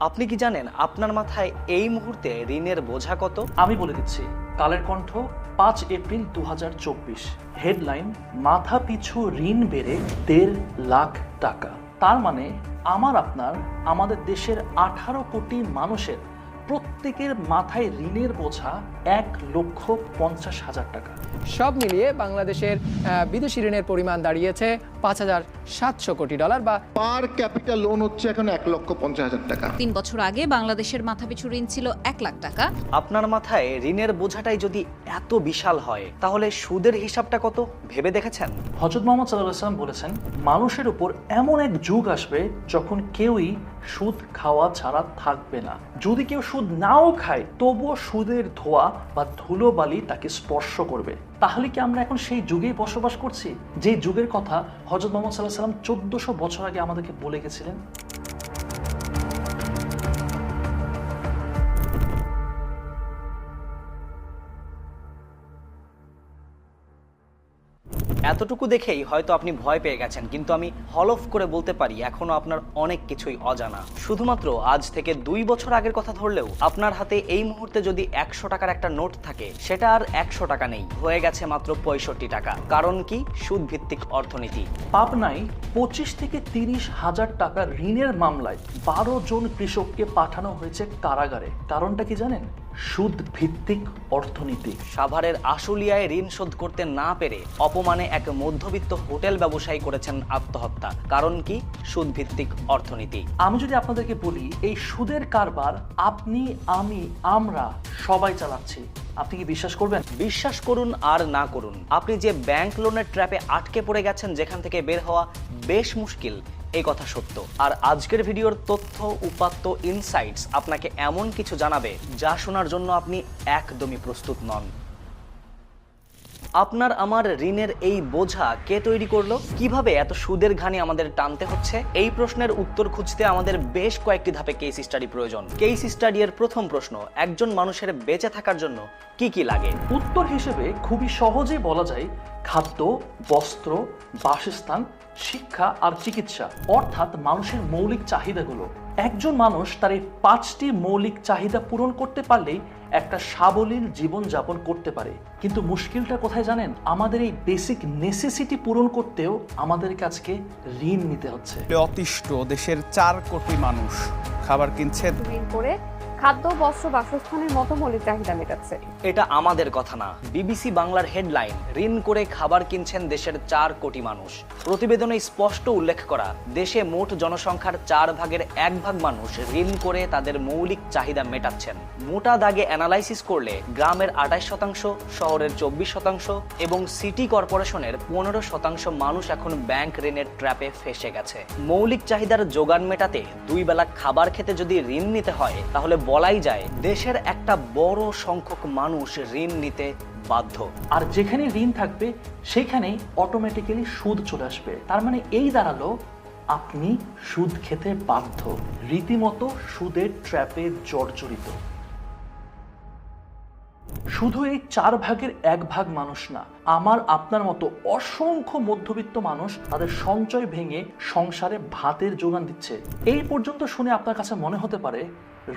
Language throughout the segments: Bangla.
আপনি কি জানেন আপনার মাথায় এই মুহূর্তে ঋণের বোঝা কত? আমি বলে দিচ্ছি। কালের কণ্ঠ 5 এপ্রিল 2024। হেডলাইন, মাথা পিছু ঋণ বেড়ে 1.5 লাখ টাকা। তার মানে আমাদের দেশের 18 কোটি মানুষের প্রত্যেকের মাথায় ঋণের বোঝা 1,50,000 টাকা। সব মিলিয়ে বাংলাদেশের বিদেশি ঋণের পরিমাণ দাঁড়িয়েছে $5,700 কোটি, বা পার ক্যাপিটাল লোন হচ্ছে এখন 1,50,000 টাকা। 3 বছর আগে বাংলাদেশের মাথাপিছু ঋণ ছিল 1 লাখ টাকা। আপনার মাথায় ঋণের বোঝাটাই যদি এত বিশাল হয়, তাহলে সুদের হিসাবটা কত ভেবে দেখেছেন? হযরত মুহাম্মদ সাল্লাল্লাহু আলাইহি ওয়াসাল্লাম বলেছেন, মানুষের উপর এমন এক যুগ আসবে যখন কেউই সুদ খাওয়া ছাড়া থাকবে না। যদি কেউ সুদ নাও খায়, তবুও সুদের ধোঁয়া বা ধুলোবালি তাকে স্পর্শ করবে। তাহলে কি আমরা এখন সেই যুগেই বসবাস করছি, যে যুগের কথা হযরত মুহাম্মদ সাল্লাল্লাহু আলাইহি ওয়াসাল্লাম 1400 বছর আগে আমাদেরকে বলে গেছিলেন? এতটুকু দেখেই হয়তো আপনি ভয় পেয়ে গেছেন, কিন্তু আমি হলফ করে বলতে পারি এখনো আপনার অনেক কিছুই অজানা। শুধুমাত্র আজ থেকে 2 বছর আগের কথা ধরলেও আপনার হাতে এই মুহূর্তে যদি 100 টাকার একটা নোট থাকে, সেটা আর 100 টাকা নেই, হয়ে গেছে মাত্র 65 টাকা। কারণ কি? সুদ ভিত্তিক অর্থনীতি। পাবনায় 25 থেকে 30 হাজার টাকা ঋণের মামলায় 12 জন কৃষককে পাঠানো হয়েছে কারাগারে। কারণটা কি জানেন? সুদ ভিত্তিক অর্থনীতি। সাভারের আশুলিয়ায় ঋণ শোধ করতে না পেরে অপমানে এক মধ্যবিত্ত হোটেল ব্যবসায়ী করেছেন আত্মহত্যা। কারণ কি? সুদ ভিত্তিক অর্থনীতি। আমি যদি আপনাদেরকে বলি, এই সুদের কারবার আপনি, আমি, আমরা সবাই চালাচ্ছি, আপনি কি বিশ্বাস করবেন? বিশ্বাস করুন আর না করুন, আপনি যে ব্যাংক লোনের ট্র্যাপে আটকে পড়ে গেছেন, যেখান থেকে বের হওয়া বেশ মুশকিল, এই কথা সত্য। আর আজকের ভিডিওর তথ্য, উপাত্ত, ইনসাইটস আপনাকে এমন কিছু জানাবে যা শোনার জন্য আপনি একদমই প্রস্তুত নন। আপনার আমার ঋণের এই বোঝা কে তৈরি করলো? কিভাবে এত সুদের ঘানি আমাদের টানতে হচ্ছে? এই প্রশ্নের উত্তর খুঁজতে আমাদের বেশ কয়েকটি ধাপে কেস স্টাডি প্রয়োজন। কেস স্টাডি এর প্রথম প্রশ্ন, একজন মানুষের বেঁচে থাকার জন্য কি কি লাগে? উত্তর হিসেবে খুবই সহজে বলা যায় খাদ্য, বস্ত্র, বাসস্থান, শিক্ষা আর চিকিৎসা, অর্থাৎ মানুষের মৌলিক চাহিদাগুলো। একজন মানুষ তার এই 5টি মৌলিক চাহিদা পূরণ করতে পারলেই একটা সাবলীল জীবন যাপন করতে পারে। কিন্তু মুশকিলটা কোথায় জানেন? আমাদের এই বেসিক নেসেসিটি পূরণ করতেও আমাদের কাছে ঋণ নিতে হচ্ছে। অতিষ্ঠ দেশের 4 কোটি মানুষ খাবার কিনছে ঋণ করে খাদ্য, বস্ত্র, বাসস্থানের মতো মৌলিক চাহিদা মেটাচ্ছে। এটা আমাদের কথা না, বিবিসি বাংলার হেডলাইন, ঋণ করে খাবার কিনছেন দেশের 4 কোটি মানুষ। প্রতিবেদনে স্পষ্ট উল্লেখ করা, দেশে মোট জনসংখ্যার 4 ভাগের 1 ভাগ মানুষ ঋণ করে তাদের মৌলিক চাহিদা মেটাচ্ছেন। মোটা দাগে অ্যানালাইসিস করলে গ্রামের 28%, শহরের 24% এবং সিটি কর্পোরেশনের 15% মানুষ এখন ব্যাংক ঋণের ট্র্যাপে ফেসে গেছে। মৌলিক চাহিদার যোগান মেটাতে 2 বেলা খাবার খেতে যদি ঋণ নিতে হয়, তাহলে বলাই যায় দেশের একটা বড় সংখ্যক মানুষ ঋণ নিতে বাধ্য। আর যেখানে ঋণ থাকবে সেখানেই অটোমেটিক্যালি সুদ চলে আসবে। তার মানে এই দাঁড়ালো আপনি সুদ খেতে বাধ্য, রীতিমতো সুদের ট্র্যাপে জর্জরিত। শুধু এই 4 ভাগের 1 ভাগ মানুষ না, আমার আপনার মতো অসংখ্য মধ্যবিত্ত মানুষ তাদের সঞ্চয় ভেঙে সংসারে ভাতের যোগান দিচ্ছে। এই পর্যন্ত শুনে আপনার কাছে মনে হতে পারে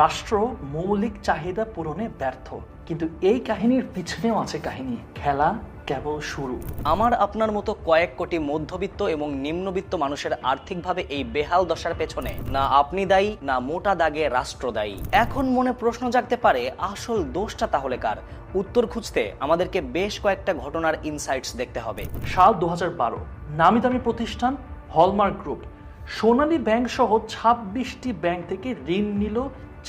রাষ্ট্র মৌলিক চাহিদা পূরণে ব্যর্থ, কিন্তু এই কাহিনীর পিছনেও আছে কাহিনী। খেলা কেবল শুরু। আমার আপনার মতো কয়েক কোটি মধ্যবিত্ত এবং নিম্নবিত্ত মানুষের আর্থিকভাবে এই বেহাল দশার পেছনে না আপনি দায়ী, না মোটা দাগে রাষ্ট্র দায়ী। এখন মনে প্রশ্ন জাগতে পারে, আসল দোষটা তাহলে কার? উত্তর খুঁজতে আমাদেরকে বেশ কয়েকটা ঘটনার ইনসাইটস দেখতে হবে। সাল 2012, নামি দামি প্রতিষ্ঠান হলমার্ক গ্রুপ সোনালী ব্যাংক সহ 26টি ব্যাংক থেকে ঋণ নিল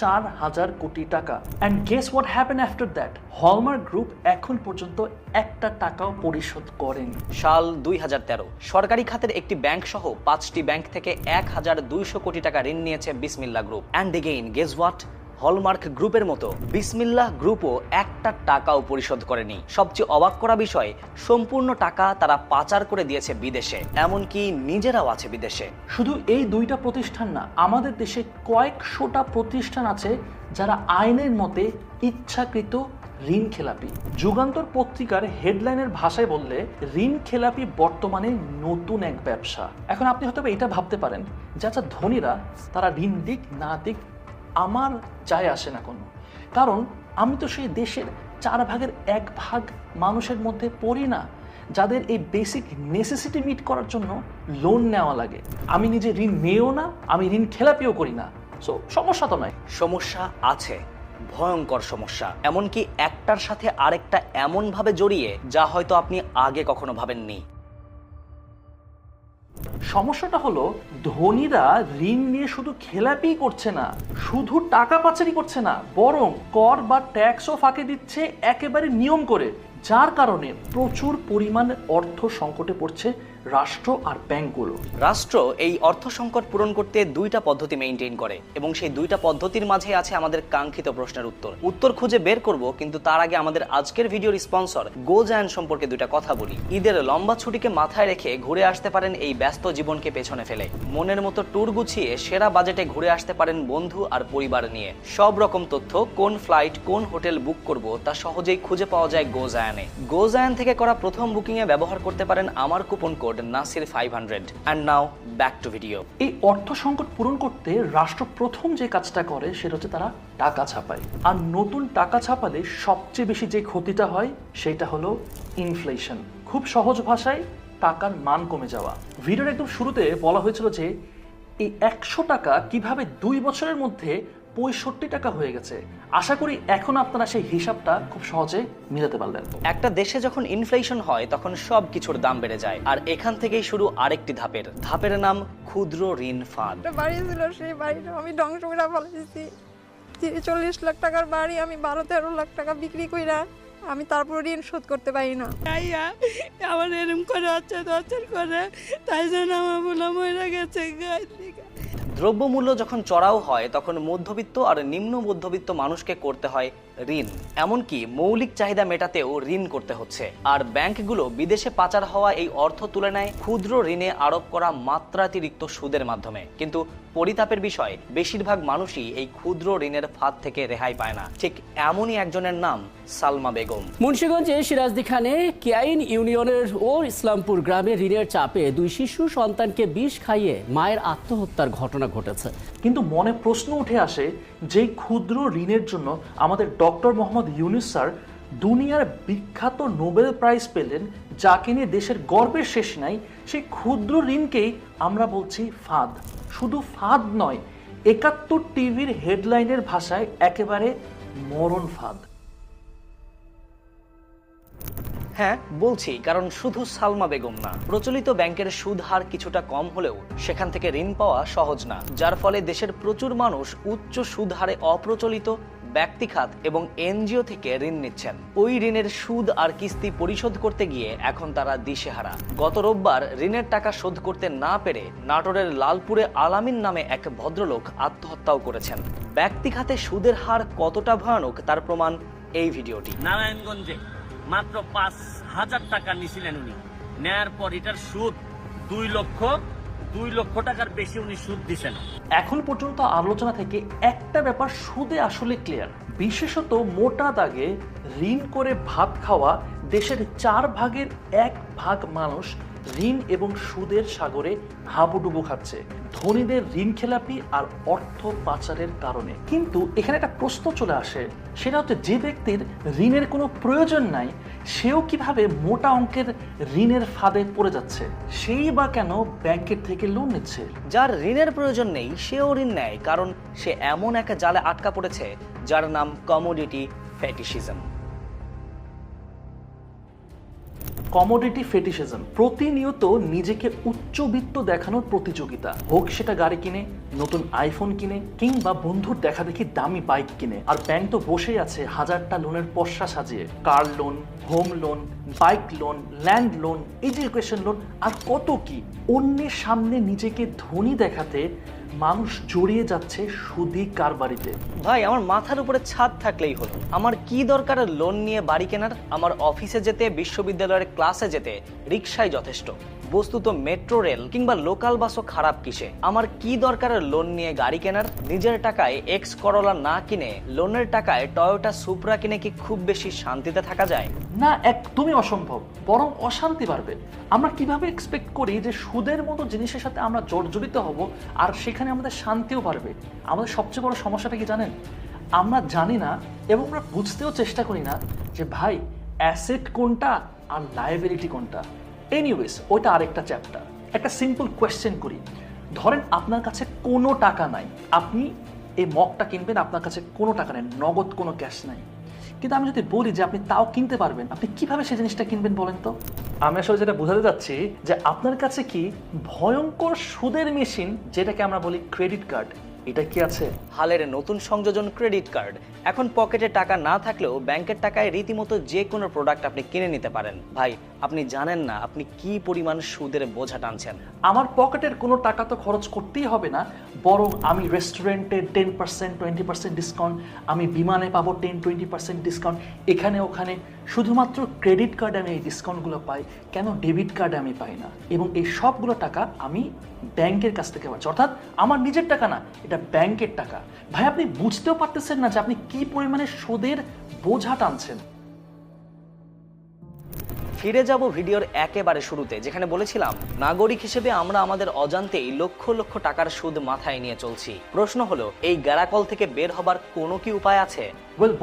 4,000 কোটি টাকা। And guess what happen after that? Hallmark group এখন পর্যন্ত 1 টাকাও পরিশোধ করেনি। সাল 2013, সরকারি খাতের একটি ব্যাংক সহ 5টি ব্যাংক থেকে 1,200 কোটি টাকা ঋণ নিয়েছে বিসমিল্লাহ group. And again guess what? Hallmark গ্রুপের মতো বিসমিল্লাহ গ্রুপও 1 টাকাও পরিশোধ করেনি। সবচেয়ে অবাক করা বিষয়, সম্পূর্ণ টাকা তারা পাচার করে দিয়েছে বিদেশে, এমনকি নিজেরাও আছে বিদেশে। শুধু এই 2টা প্রতিষ্ঠান না, আমাদের দেশে কয়েকশোটা প্রতিষ্ঠান আছে যারা আইনের মতে ইচ্ছাকৃত ঋণ খেলাপি। যুগান্তর পত্রিকার হেডলাইনের ভাষায় বললে, ঋণ খেলাপি বর্তমানে নতুন এক ব্যবসা। এখন আপনি হয়তো এটা ভাবতে পারেন যে আচ্ছা, ধনীরা তারা ঋণ দিক না দিক আমার যায় আসে না কোনো, কারণ আমি তো সেই দেশের 1/4 মানুষের মধ্যে পড়ি না যাদের এই বেসিক নেসেসিটি মিট করার জন্য লোন নেওয়া লাগে। আমি নিজে ঋণ নিয়েও না, আমি ঋণ খেলাপিও করি না। সো সমস্যা তো নাই। সমস্যা আছে, ভয়ঙ্কর সমস্যা, এমনকি একটার সাথে আরেকটা এমন ভাবে জড়িয়ে যা হয়তো আপনি আগে কখনো ভাবেননি। সমস্যাটা হলো ধনীরা ঋণ নিয়ে শুধু খেলাপি করছে না, শুধু টাকা পাচারি করছে না, বরং কর বা ট্যাক্সও ফাঁকি দিচ্ছে একেবারে নিয়ম করে, যার কারণে প্রচুর পরিমাণে অর্থ সংকটে পড়ছে রাষ্ট্র আর ব্যাংকগুলো। রাষ্ট্র এই অর্থ সংকট পূরণ করতে দুইটা পদ্ধতি মেইনটেইন করে এবং সেই দুইটা পদ্ধতির মাঝে আছে আমাদের কাঙ্ক্ষিত প্রশ্নের উত্তর খুঁজে বের করব, কিন্তু তার আগে আমাদের আজকের ভিডিওর স্পন্সর গোজায়ান সম্পর্কে দুইটা কথা বলি। ঈদের লম্বা ছুটিকে মাথায় রেখে ঘুরে আসতে পারেন এই ব্যস্ত জীবনকে পেছনে ফেলে, মনের মতো ট্যুর গুছিয়ে সেরা বাজেটে ঘুরে আসতে পারেন বন্ধু আর পরিবার নিয়ে। সব রকম তথ্য, কোন ফ্লাইট কোন হোটেল বুক করব তা সহজেই খুঁজে পাওয়া যায় গোজায়ানে। গোজায়ান থেকে করা প্রথম বুকিংয়ে ব্যবহার করতে পারেন আমার coupon code Nasir 500। And now back to video. এই অর্থ সংকট পূরণ করতে রাষ্ট্র প্রথম যে কাজটা করে সেটা হচ্ছে তারা টাকা ছাপায়, আর নতুন টাকা ছাপালে সবচেয়ে বেশি যে ক্ষতিটা হয় সেটা হলো ইনফ্লেশন। খুব সহজ ভাষায় টাকার মান কমে যাওয়া। ভিডিওর একদম শুরুতে বলা হয়েছিল যে এই 100 টাকা কিভাবে 2 বছরের মধ্যে 65 টাকা হয়ে গেছে। আশা করি এখন আপনারা সেই হিসাবটা খুব সহজে মিলাতে পারলেন। একটা দেশে যখন ইনফ্লেশন হয় তখন সব কিছুর দাম বেড়ে যায়, আর এখান থেকেই শুরু আরেকটি ধাপের নাম ক্ষুদ্র ঋণ ফাঁদ। বাড়ি ছিল, সেই বাড়িটা আমি ধ্বংস করে ফেলেছি। 40 লাখ টাকার বাড়ি আমি 12-13 লাখ টাকা বিক্রি কইরা আমি তারপর ঋণ শোধ করতে পারি না। আমার এরকম করে অত্যাচার করে, তাই জন্য আমার বলা মরে গেছে। দ্রব্যমূল্য যখন চড়াও হয় তখন মধ্যবিত্ত আর নিম্ন মধ্যবিত্ত মানুষকে করতে হয় ঋণ, এমনকি মৌলিক চাহিদা মেটাতেও ঋণ করতে হচ্ছে। আর ব্যাংকগুলো বিদেশে পাচার হওয়া এই অর্থ তুলে নেয় ক্ষুদ্র ঋণে আরোপ করা মাত্রাতিরিক্ত সুদের মাধ্যমে। কিন্তু পরিতাপের বিষয়, বেশিরভাগ মানুষই এই ক্ষুদ্র ঋণের ফাঁদ থেকে রেহাই পায় না। ঠিক এমনই একজনের নাম সালমা বেগম। মুন্সিগঞ্জে সিরাজদিখানে কেআইন ইউনিয়নের ও ইসলামপুর গ্রামে ঋণের চাপে 2 শিশু সন্তানকে বিষ খাইয়ে মায়ের আত্মহত্যার ঘটনা ঘটেছে। কিন্তু মনে প্রশ্ন উঠে আসে, যে ক্ষুদ্র ঋণের জন্য আমাদের ডক্টর মোহাম্মদ ইউনূস স্যার দুনিয়ার বিখ্যাত নোবেল প্রাইজ পেলেন, যাকে নিয়ে দেশের গর্বের শেষ নাই, সেই ক্ষুদ্র ঋণকেই আমরা বলছি ফাঁদ। শুধু ফাঁদ নয়, 71 টিভির হেডলাইনের ভাষায় একেবারে মরণ ফাঁদ। হ্যাঁ বলছি, কারণ শুধু সালমা বেগম না, প্রচলিত ব্যাংকের সুদ হার কিছুটা কম হলেও সেখান থেকে ঋণ পাওয়া সহজ না, যার ফলে দেশের প্রচুর মানুষ উচ্চ সুদ হারে অপ্রচলিত ব্যক্তিখাত এবং এনজিও থেকে ঋণ নিচ্ছেন। ওই ঋণের সুদ আর কিস্তি পরিশোধ করতে গিয়ে এখন তারা দিশেহারা। গত রোববার ঋণের টাকা শোধ করতে না পেরে নাটোরের লালপুরে আলামিন নামে এক ভদ্রলোক আত্মহত্যাও করেছেন। ব্যক্তিখাতে সুদের হার কতটা ভয়ানক তার প্রমাণ এই ভিডিওটি। নারায়ণগঞ্জে মাত্র 5,000 টাকা নিছিলেন উনি, নেয়ার পর এটার সুদ 2 লক্ষ টাকার বেশি উনি সুদ দিচ্ছেন। এখন পর্যন্ত আলোচনা থেকে একটা ব্যাপার সুদে আসলে ক্লিয়ার, বিশেষত মোটা দাগে ঋণ করে ভাত খাওয়া দেশের 1/4 মানুষ ঋণ এবং সুদের সাগরে হাবুডুবু খাচ্ছে ধনীদের ঋণ খেলাপি আর অর্থ পাচারের কারণে। কিন্তু এখানে একটা প্রশ্ন চলে আসে, সেটা হচ্ছে যে ব্যক্তির ঋণের কোনো প্রয়োজন নাই সেও কিভাবে মোটা অঙ্কের ঋণের ফাঁদে পড়ে যাচ্ছে? সেই বা কেন ব্যাংকের থেকে লোন নিচ্ছে? যার ঋণের প্রয়োজন নেই সেও ঋণ নেয়, কারণ সে এমন এক জালে আটকা পড়েছে যার নাম কমোডিটি ফেটিশিজম। কমোডিটি ফেটিশিজম প্রতিনিয়ত নিজেকে উচ্চবিত্ত দেখানোর প্রতিযোগিতা, হোক সেটা গাড়ি কিনে, নতুন আইফোন কিনে, কিংবা বন্ধুর দেখা দেখি দামি বাইক কিনে। আর ব্যাংক তো বসেই আছে 1000টা লোনের পসরা সাজিয়ে, car loan, home loan, bike loan, land loan, education loan, আর কত কি। অন্যের সামনে নিজেকে ধনী দেখাতে মানুষ জড়িয়ে যাচ্ছে সুদি কারবারিতে। ভাই, আমার মাথার উপরে ছাদ থাকলেই হলো, আমার কি দরকার লোন নিয়ে বাড়ি কেনার? আমার অফিসে যেতে, বিশ্ববিদ্যালয়ের ক্লাসে যেতে রিকশাই যথেষ্ট। বস্তুত মেট্রো রেল কিংবা লোকাল বাসও খারাপ কিসে? আমার কি দরকার লোন নিয়ে গাড়ি কেনার? নিজের টাকায় এক্স করোলা না কিনে লোনের টাকায় টয়োটা সুপ্রা কিনে কি খুব বেশি শান্তিতে থাকা যায়? না, একদমই অসম্ভব, বরং অশান্তি বাড়বে। আমরা কিভাবে এক্সপেক্ট করি যে সুদের মতো জিনিসের সাথে আমরা জর্জরিত হব আর সেখানে আমাদের শান্তিও বাড়বে? আমাদের সবচেয়ে বড় সমস্যাটা কি জানেন? আমরা জানি না এবং আমরা বুঝতেও চেষ্টা করি না যে ভাই অ্যাসেট কোনটা আর লায়াবিলিটি কোনটা। এনিওয়েজ, ওইটা আরেকটা চ্যাপ্টার। একটা সিম্পল কোয়েশ্চেন করি, ধরেন আপনার কাছে কোনো টাকা নাই, আপনি এই মগটা কিনবেন, আপনার কাছে কোনো টাকা নেই, নগদ কোনো ক্যাশ নাই, কিন্তু আমি যদি বলি যে আপনি তাও কিনতে পারবেন, আপনি কিভাবে সেই জিনিসটা কিনবেন বলেন তো? আমি আসলে যেটা বোঝাতে চাচ্ছি যে আপনার কাছে কি ভয়ঙ্কর সুদের মেশিন, যেটাকে আমরা বলি ক্রেডিট কার্ড, এটা কি আছে? হালের নতুন সংযোজন ক্রেডিট কার্ড। এখন পকেটে টাকা না থাকলেও ব্যাংকের টাকায় রীতিমতো যে কোনো প্রোডাক্ট আপনি কিনে নিতে পারেন। ভাই, আপনি জানেন না আপনি কি পরিমাণ সুদের বোঝা টানছেন। আমার পকেটের কোনো টাকা তো খরচ করতেই হবে না, বরং আমি রেস্টুরেন্টে 10% 20% ডিসকাউন্ট, আমি বিমানে পাবো 10-20% ডিসকাউন্ট, এখানে ওখানে শুধুমাত্র ক্রেডিট কার্ডে আমি এই ডিসকাউন্টগুলো পাই, কেন ডেবিট কার্ডে আমি পাই না? এবং এই সবগুলো টাকা আমি ব্যাংকের কাছ থেকে পাচ্ছি, অর্থাৎ আমার নিজের টাকা না, এটা ব্যাংকের টাকা। ভাই, আপনি বুঝতেও পারতেছেন না যে আপনি কি পরিমাণে সুদের বোঝা টানছেন। ফিরে যাব ভিডিওর একেবারে শুরুতে, যেখানে বলেছিলাম নাগরিক হিসেবে আমরা আমাদের অজান্তেই লক্ষ লক্ষ টাকার সুদ মাথায় নিয়ে চলছি। প্রশ্ন হলো, এই গ্যারাকল থেকে বের হবার কোনো কি উপায় আছে?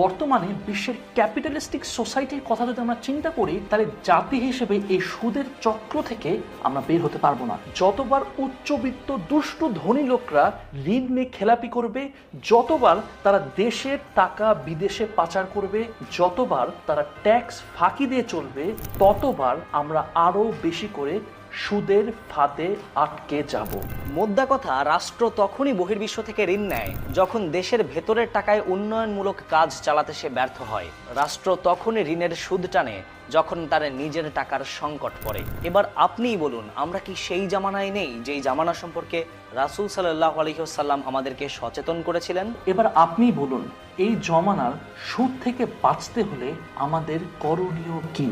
বর্তমানে বিশ্বের ক্যাপিটালিস্টিক সোসাইটির কথা যদি আমরা চিন্তা করি, তাহলে জাতি হিসেবে এই সুদের চক্র থেকে আমরা বের হতে পারবো না। যতবার উচ্চবিত্ত দুষ্টু ধনী লোকরা ঋণ নিয়ে খেলাপি করবে, যতবার তারা দেশের টাকা বিদেশে পাচার করবে, যতবার তারা ট্যাক্স ফাঁকি দিয়ে চলবে, ততবার আমরা আরো বেশি করে সুদের ফাঁদে আটকে যাব। মোদ্দা কথা, রাষ্ট্র তখনই বহির্বিশ্ব থেকে ঋণ নেয় যখন দেশের ভেতরের টাকায় উন্নয়নমূলক কাজ চালাতে সে ব্যর্থ হয়। রাষ্ট্র তখনই ঋণের সুদ টানে যখন তার নিজের টাকার সংকট পড়ে। এবার আপনিই বলুন, আমরা কি সেই জামানায় নেই যেই জামানা সম্পর্কে রাসূল সাল্লাল্লাহু আলাইহি ওয়াসাল্লাম আমাদেরকে সচেতন করেছিলেন? এবার আপনি বলুন, এই জমানার সুদ থেকে বাঁচতে হলে আমাদের করণীয় কি?